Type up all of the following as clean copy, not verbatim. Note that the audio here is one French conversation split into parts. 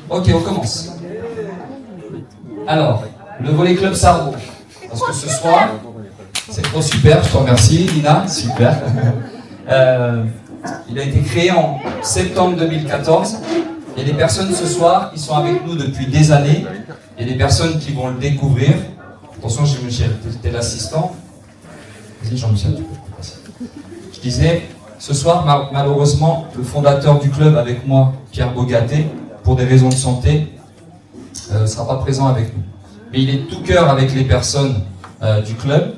Ok, on commence. Alors, le volley club Sarbo. Parce que ce soir, c'est trop super, je te remercie, Lina, super. Il a été créé en septembre 2014. Il y a des personnes ce soir qui sont avec nous depuis des années. Il y a des personnes qui vont le découvrir. Attention, Jean-Michel, t'es l'assistant. Vas-y, Jean-Michel, tu peux passer. Je disais, ce soir, malheureusement, le fondateur du club avec moi, Pierre Bogaté, pour des raisons de santé, ne sera pas présent avec nous. Mais il est tout cœur avec les personnes du club.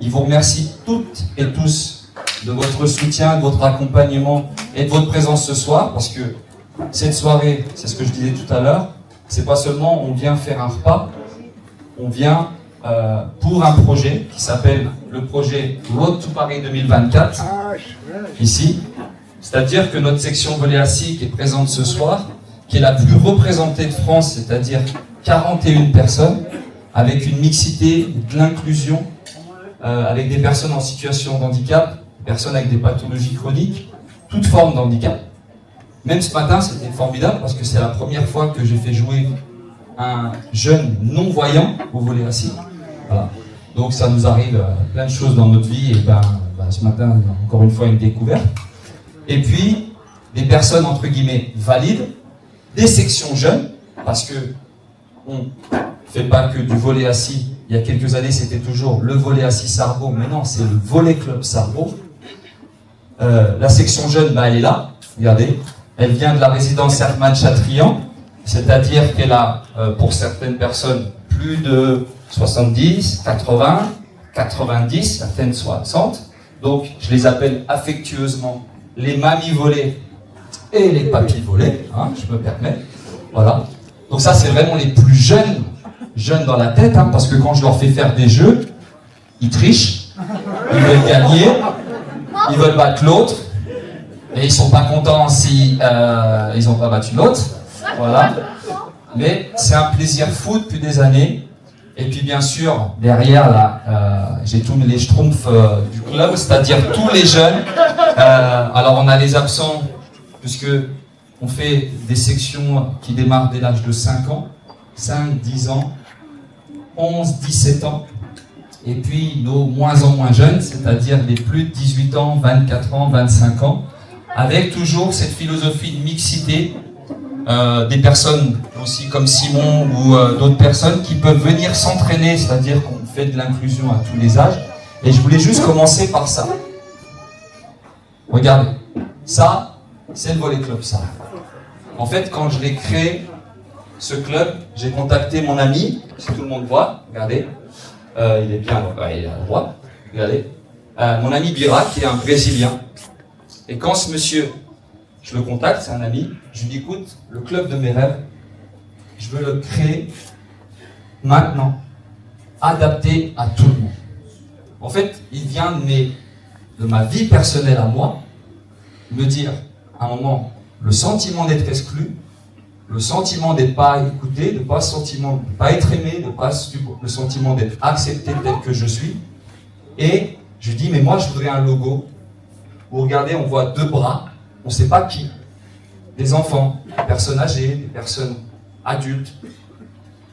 Il vous remercie toutes et tous de votre soutien, de votre accompagnement et de votre présence ce soir, parce que cette soirée, c'est ce que je disais tout à l'heure, c'est pas seulement on vient faire un repas, on vient pour un projet qui s'appelle le projet Road to Paris 2024, ici. C'est-à-dire que notre section volley assis qui est présente ce soir, qui est la plus représentée de France, c'est-à-dire 41 personnes, avec une mixité, de l'inclusion, avec des personnes en situation de handicap, des personnes avec des pathologies chroniques, toute forme de handicap. Même ce matin, c'était formidable parce que c'est la première fois que j'ai fait jouer un jeune non-voyant au volley assis. Voilà. Donc ça nous arrive plein de choses dans notre vie et ce matin, encore une fois, une découverte. Et puis, des personnes entre guillemets valides, des sections jeunes, parce que on ne fait pas que du volley assis. Il y a quelques années, c'était toujours le volley assis Sarbo, mais non, c'est le volley club Sarbo. La section jeune, elle est là, regardez. Elle vient de la résidence Hermann Chatrian, c'est-à-dire qu'elle a, pour certaines personnes, plus de 70, 80, 90, certaines 60. Donc, je les appelle affectueusement les mamies volées et les papis volés, hein, je me permets. Voilà. Donc ça, c'est vraiment les plus jeunes dans la tête, hein, parce que quand je leur fais faire des jeux, ils trichent, ils veulent gagner, ils veulent battre l'autre, et ils sont pas contents si ils ont pas battu l'autre. Voilà. Mais c'est un plaisir fou depuis des années. Et puis bien sûr, derrière là, j'ai tous les schtroumpfs du club, c'est-à-dire tous les jeunes. Alors on a les absents, puisque on fait des sections qui démarrent dès l'âge de 5 ans, 5, 10 ans, 11, 17 ans. Et puis nos moins en moins jeunes, c'est-à-dire les plus de 18 ans, 24 ans, 25 ans, avec toujours cette philosophie de mixité. Des personnes aussi comme Simon ou d'autres personnes qui peuvent venir s'entraîner, c'est-à-dire qu'on fait de l'inclusion à tous les âges. Et je voulais juste commencer par ça. Regardez, ça, c'est le volley club, ça. En fait, quand je l'ai créé, ce club, j'ai contacté mon ami, si tout le monde voit, regardez, il est bien, il est à droite, regardez, mon ami Bira, qui est un Brésilien. Et quand ce monsieur, je le contacte, c'est un ami, je lui dis, écoute, le club de mes rêves, je veux le créer maintenant, adapté à tout le monde. En fait, il vient de ma vie personnelle à moi, me dire, à un moment, le sentiment d'être exclu, le sentiment d'être pas écouté, de pas être aimé, le sentiment d'être accepté tel que je suis. Et je lui dis, mais moi, je voudrais un logo où, regardez, on voit 2 bras, on ne sait pas qui. Des enfants, des personnes âgées, des personnes adultes,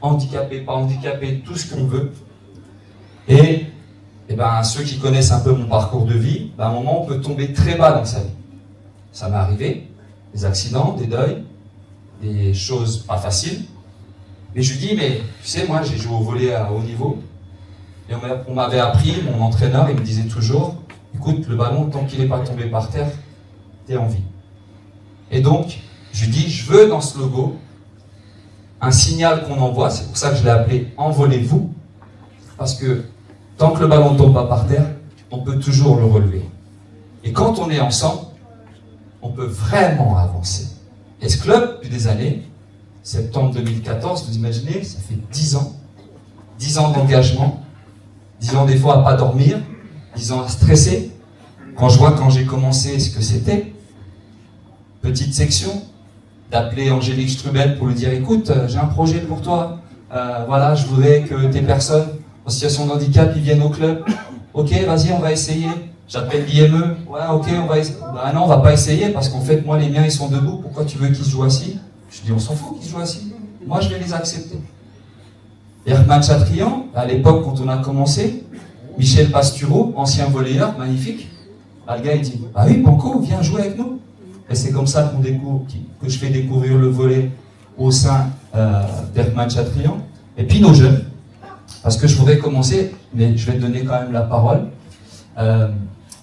handicapés, pas handicapés, tout ce qu'on veut. Et ceux qui connaissent un peu mon parcours de vie, à un moment, on peut tomber très bas dans sa vie. Ça m'est arrivé, des accidents, des deuils, des choses pas faciles. Mais je lui dis, mais tu sais, moi, j'ai joué au volley à haut niveau. Et on m'avait appris, mon entraîneur, il me disait toujours, écoute, le ballon, tant qu'il n'est pas tombé par terre, t'es en vie. Et donc, je lui dis, je veux dans ce logo un signal qu'on envoie, c'est pour ça que je l'ai appelé « Envolez-vous », parce que tant que le ballon ne tombe pas par terre, on peut toujours le relever. Et quand on est ensemble, on peut vraiment avancer. Et ce club, depuis des années, septembre 2014, vous imaginez, ça fait 10 ans d'engagement, 10 ans des fois à pas dormir, 10 ans à stresser. Quand je vois quand j'ai commencé ce que c'était, petite section, d'appeler Angélique Strubel pour lui dire, écoute, j'ai un projet pour toi, voilà, je voudrais que tes personnes en situation de handicap, ils viennent au club. Ok, vas-y, on va essayer. J'appelle l'IME, ouais ok, non, on va pas essayer parce qu'en fait, moi les miens ils sont debout, pourquoi tu veux qu'ils se jouent assis? Je dis, on s'en fout qu'ils se jouent assis, moi je vais les accepter. Herman Chatrian, à l'époque quand on a commencé, Michel Pastoureau, ancien volleyeur, magnifique, le gars il dit, ah oui, Banco, viens jouer avec nous. Et c'est comme ça que je fais découvrir le volley au sein d'Herman Chatrian. Et puis nos jeunes, parce que je voudrais commencer, mais je vais te donner quand même la parole.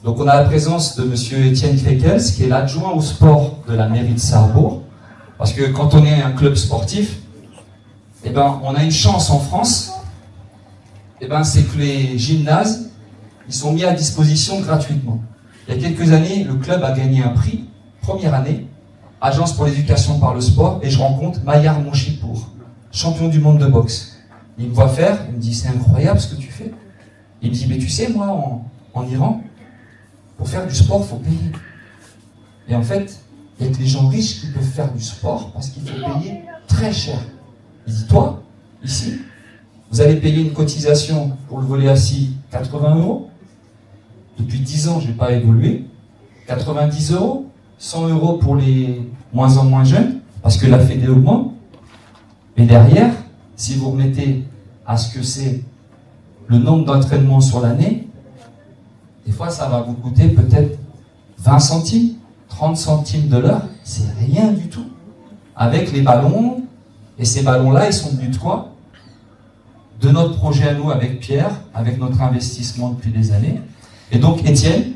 Donc on a la présence de monsieur Étienne Krekels, qui est l'adjoint au sport de la mairie de Sarrebourg. Parce que quand on est un club sportif, eh ben, on a une chance en France, eh ben, c'est que les gymnases, ils sont mis à disposition gratuitement. Il y a quelques années, le club a gagné un prix, première année, Agence pour l'éducation par le sport, et je rencontre Mayar Monchipour, champion du monde de boxe. Il me voit faire, il me dit, c'est incroyable ce que tu fais. Il me dit, mais tu sais, moi, en Iran, pour faire du sport, il faut payer. Et en fait, il y a que les gens riches qui peuvent faire du sport parce qu'il faut payer très cher. Il dit, toi, ici, vous allez payer une cotisation pour le volley assis 80 €. Depuis 10 ans, je n'ai pas évolué. 90 €, 100 € pour les moins en moins jeunes, parce que la fédé augmente. Mais derrière, si vous remettez à ce que c'est le nombre d'entraînements sur l'année, des fois, ça va vous coûter peut-être 20 centimes, 30 centimes de l'heure. C'est rien du tout. Avec les ballons, et ces ballons-là, ils sont venus de quoi? De notre projet à nous avec Pierre, avec notre investissement depuis des années. Et donc, Étienne,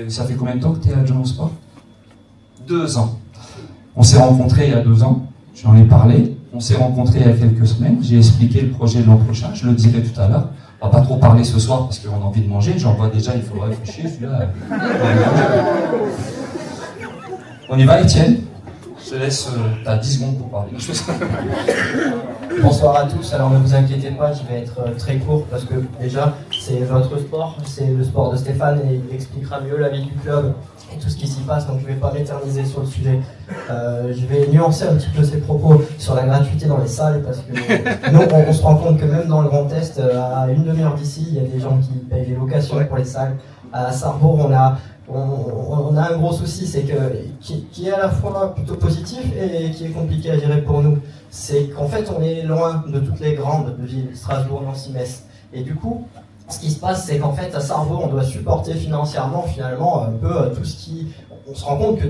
ça fait combien de temps que tu es adjoint au sport? 2 ans. On s'est rencontrés il y a 2 ans, j'en ai parlé. On s'est rencontrés il y a quelques semaines, j'ai expliqué le projet de l'an prochain, je le dirai tout à l'heure. On va pas trop parler ce soir parce qu'on a envie de manger, j'en vois déjà, il faudra réfléchir, celui-là. On y va, Étienne? Je te laisse, t'as 10 secondes pour parler. Bonsoir à tous, alors ne vous inquiétez pas, je vais être très court parce que déjà c'est votre sport, c'est le sport de Stéphane et il expliquera mieux la vie du club et tout ce qui s'y passe, donc je ne vais pas m'éterniser sur le sujet. Je vais nuancer un petit peu ses propos sur la gratuité dans les salles parce que nous on se rend compte que même dans le Grand Est, à une demi-heure d'ici, il y a des gens qui payent des locations pour les salles. À Sarrebourg, on a un gros souci, c'est que qui est à la fois plutôt positif et qui est compliqué à gérer pour nous. C'est qu'en fait, on est loin de toutes les grandes villes, Strasbourg, Nancy, Metz. Et du coup, ce qui se passe, c'est qu'en fait, à Sarrebourg, on doit supporter financièrement, finalement, un peu tout ce qui... On se rend compte que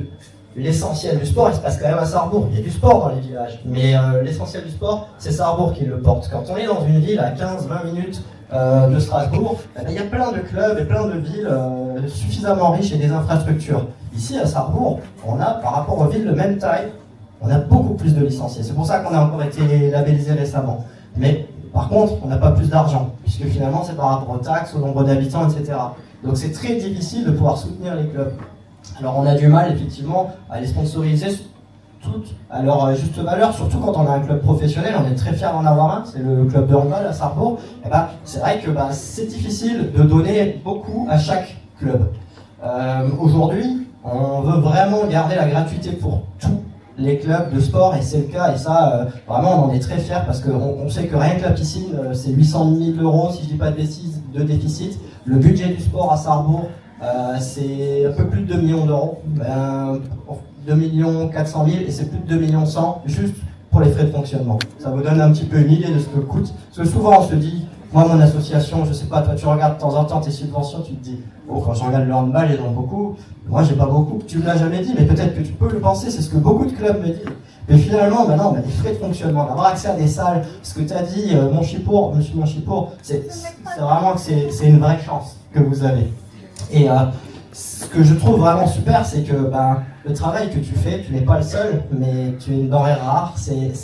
l'essentiel du sport, il se passe quand même à Sarrebourg. Il y a du sport dans les villages, mais l'essentiel du sport, c'est Sarrebourg qui le porte. Quand on est dans une ville à 15-20 minutes de Strasbourg, il y a plein de clubs et plein de villes suffisamment riches et des infrastructures. Ici, à Sarrebourg, on a, par rapport aux villes de même taille, on a beaucoup plus de licenciés. C'est pour ça qu'on a encore été labellisé récemment. Mais par contre, on n'a pas plus d'argent, puisque finalement, c'est par rapport aux taxes, au nombre d'habitants, etc. Donc c'est très difficile de pouvoir soutenir les clubs. Alors on a du mal, effectivement, à les sponsoriser toutes à leur juste valeur, surtout quand on a un club professionnel. On est très fiers d'en avoir un, c'est le club de handball à Sarrebourg. Et c'est vrai que c'est difficile de donner beaucoup à chaque club. Aujourd'hui, on veut vraiment garder la gratuité pour tous les clubs de sport, et c'est le cas, et ça, vraiment, on en est très fiers, parce qu'on sait que rien que la piscine, c'est 800 000 € si je dis pas de bêtises, de déficit. Le budget du sport à Sarrebourg, c'est un peu plus de 2 millions d'euros, 2 400 000 et c'est plus de 2 100 000 juste pour les frais de fonctionnement. Ça vous donne un petit peu une idée de ce que coûte. Parce que souvent on se dit, moi mon association, je sais pas, toi tu regardes de temps en temps tes subventions, tu te dis, oh quand je regarde le handball, ils en ont beaucoup, moi j'ai pas beaucoup. Tu me l'as jamais dit, mais peut-être que tu peux le penser, c'est ce que beaucoup de clubs me disent. Mais finalement, maintenant on a des frais de fonctionnement, d'avoir accès à des salles, ce que tu as dit, monsieur Monchipour, c'est vraiment que c'est une vraie chance que vous avez. Et ce que je trouve vraiment super, c'est que le travail que tu fais, tu n'es pas le seul, mais tu es une denrée rare, c'est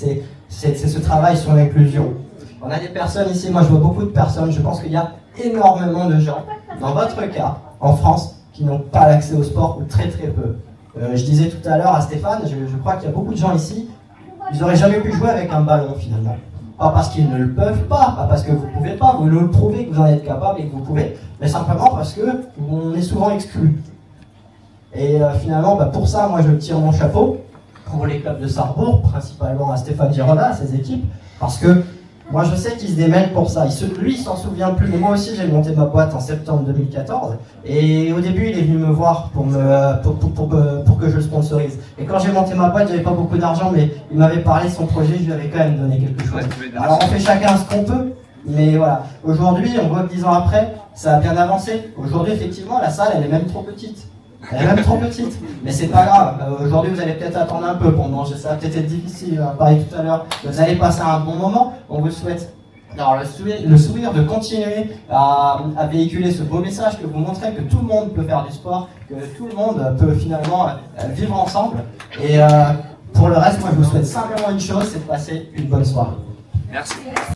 ce travail sur l'inclusion. On a des personnes ici, moi je vois beaucoup de personnes, je pense qu'il y a énormément de gens, dans votre cas, en France, qui n'ont pas l'accès au sport, ou très très peu. Je disais tout à l'heure à Stéphane, je crois qu'il y a beaucoup de gens ici, ils n'auraient jamais pu jouer avec un ballon finalement. Pas parce qu'ils ne le peuvent pas parce que vous ne pouvez pas, vous le prouvez que vous en êtes capable et que vous pouvez, mais simplement parce qu'on est souvent exclu. Et finalement, pour ça, moi je tire mon chapeau pour les clubs de Sarrebourg, principalement à Stéphane Girona, à ses équipes, parce que Moi, je sais qu'il se démène pour ça. Lui, il s'en souvient plus. Mais moi aussi, j'ai monté ma boîte en septembre 2014. Et au début, il est venu me voir pour que je le sponsorise. Et quand j'ai monté ma boîte, j'avais pas beaucoup d'argent, mais il m'avait parlé de son projet. Je lui avais quand même donné quelque chose. Alors, on fait chacun ce qu'on peut. Mais voilà. Aujourd'hui, on voit que 10 ans après, ça a bien avancé. Aujourd'hui, effectivement, la salle, elle est même trop petite. Elle est même trop petite, mais c'est pas grave. Aujourd'hui, vous allez peut-être attendre un peu pour manger. Ça va peut-être être difficile, on en parlait tout à l'heure. Vous allez passer un bon moment. On vous souhaite le sourire de continuer à véhiculer ce beau message, que vous montrez que tout le monde peut faire du sport, que tout le monde peut finalement vivre ensemble. Et pour le reste, moi, je vous souhaite simplement une chose, c'est de passer une bonne soirée. Merci.